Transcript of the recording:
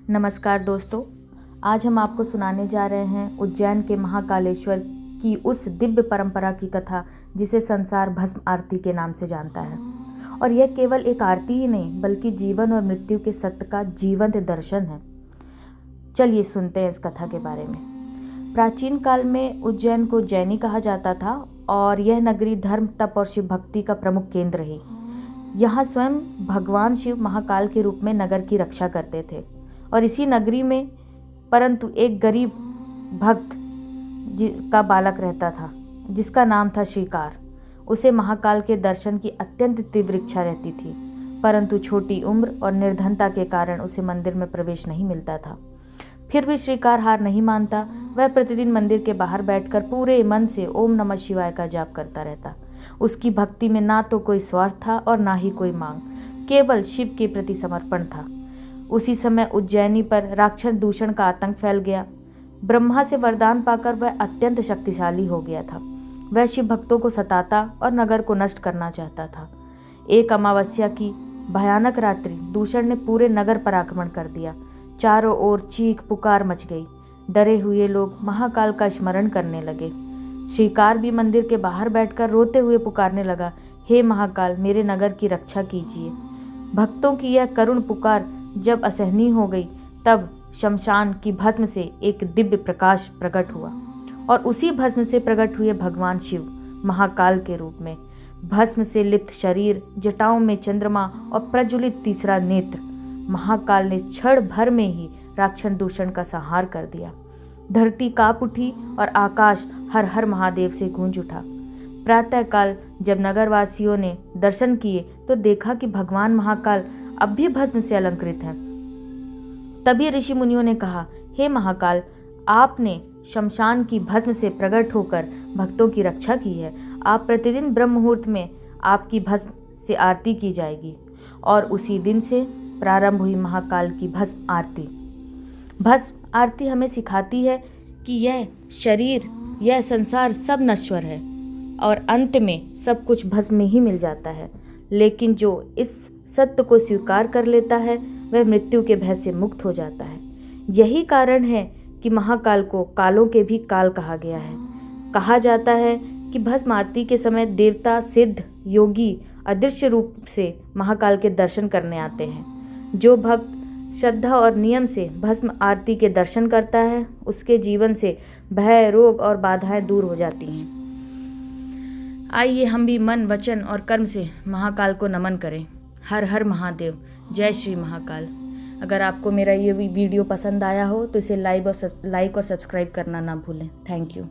नमस्कार दोस्तों, आज हम आपको सुनाने जा रहे हैं उज्जैन के महाकालेश्वर की उस दिव्य परंपरा की कथा जिसे संसार भस्म आरती के नाम से जानता है। और यह केवल एक आरती ही नहीं बल्कि जीवन और मृत्यु के सत्य का जीवंत दर्शन है। चलिए सुनते हैं इस कथा के बारे में। प्राचीन काल में उज्जैन को उज्जैनी कहा जाता था और यह नगरी धर्म, तप और शिव भक्ति का प्रमुख केंद्र रही। यहाँ स्वयं भगवान शिव महाकाल के रूप में नगर की रक्षा करते थे। और इसी नगरी में परंतु एक गरीब भक्त का बालक रहता था जिसका नाम था श्रीकार। उसे महाकाल के दर्शन की अत्यंत तीव्र इच्छा रहती थी, परंतु छोटी उम्र और निर्धनता के कारण उसे मंदिर में प्रवेश नहीं मिलता था। फिर भी श्रीकार हार नहीं मानता। वह प्रतिदिन मंदिर के बाहर बैठकर पूरे मन से ओम नमः शिवाय का जाप करता रहता। उसकी भक्ति में ना तो कोई स्वार्थ था और ना ही कोई मांग, केवल शिव के प्रति समर्पण था। उसी समय उज्जैनी पर राक्षस दूषण का आतंक फैल गया। ब्रह्मा से वरदान पाकर वह अत्यंत शक्तिशाली हो गया था। वह शिव भक्तों को सताता और नगर को नष्ट करना चाहता था। एक अमावस्या की भयानक रात्रि दूषण ने पूरे नगर पर आक्रमण कर दिया। चारों ओर चीख पुकार मच गई। डरे हुए लोग महाकाल का स्मरण करने लगे। श्रीकार भी मंदिर के बाहर बैठकर रोते हुए पुकारने लगा, हे महाकाल, मेरे नगर की रक्षा कीजिए। भक्तों की यह करुण पुकार जब असहनीय हो गई, तब शमशान की भस्म से एक दिव्य प्रकाश प्रकट हुआ और उसी भस्म से प्रकट हुए भगवान शिव महाकाल के रूप में। भस्म से लिप्त शरीर, जटाओं में चंद्रमा और प्रज्वलित तीसरा नेत्र। महाकाल ने क्षण भर में ही राक्षस दूषण का संहार कर दिया। धरती कांप उठी और आकाश हर हर महादेव से गूंज उठा। प्रातःकाल जब नगरवासियों ने दर्शन किए तो देखा कि भगवान महाकाल अब भी भस्म से अलंकृत हैं। तभी ऋषि मुनियों ने कहा, हे महाकाल, आपने शमशान की भस्म से प्रकट होकर भक्तों की रक्षा की है। आप प्रतिदिन ब्रह्म मुहूर्त में आपकी भस्म से आरती की जाएगी। और उसी दिन से प्रारंभ हुई महाकाल की भस्म आरती। भस्म आरती हमें सिखाती है कि यह शरीर, यह संसार सब नश्वर है और अंत में सब कुछ भस्म में ही मिल जाता है। लेकिन जो इस सत्य को स्वीकार कर लेता है वह मृत्यु के भय से मुक्त हो जाता है। यही कारण है कि महाकाल को कालों के भी काल कहा गया है। कहा जाता है कि भस्म आरती के समय देवता, सिद्ध, योगी अदृश्य रूप से महाकाल के दर्शन करने आते हैं। जो भक्त श्रद्धा और नियम से भस्म आरती के दर्शन करता है उसके जीवन से भय, रोग और बाधाएं दूर हो जाती हैं। आइए हम भी मन, वचन और कर्म से महाकाल को नमन करें। हर हर महादेव, जय श्री महाकाल। अगर आपको मेरा ये वीडियो पसंद आया हो तो इसे लाइक और सब्सक्राइब करना ना भूलें। Thank you.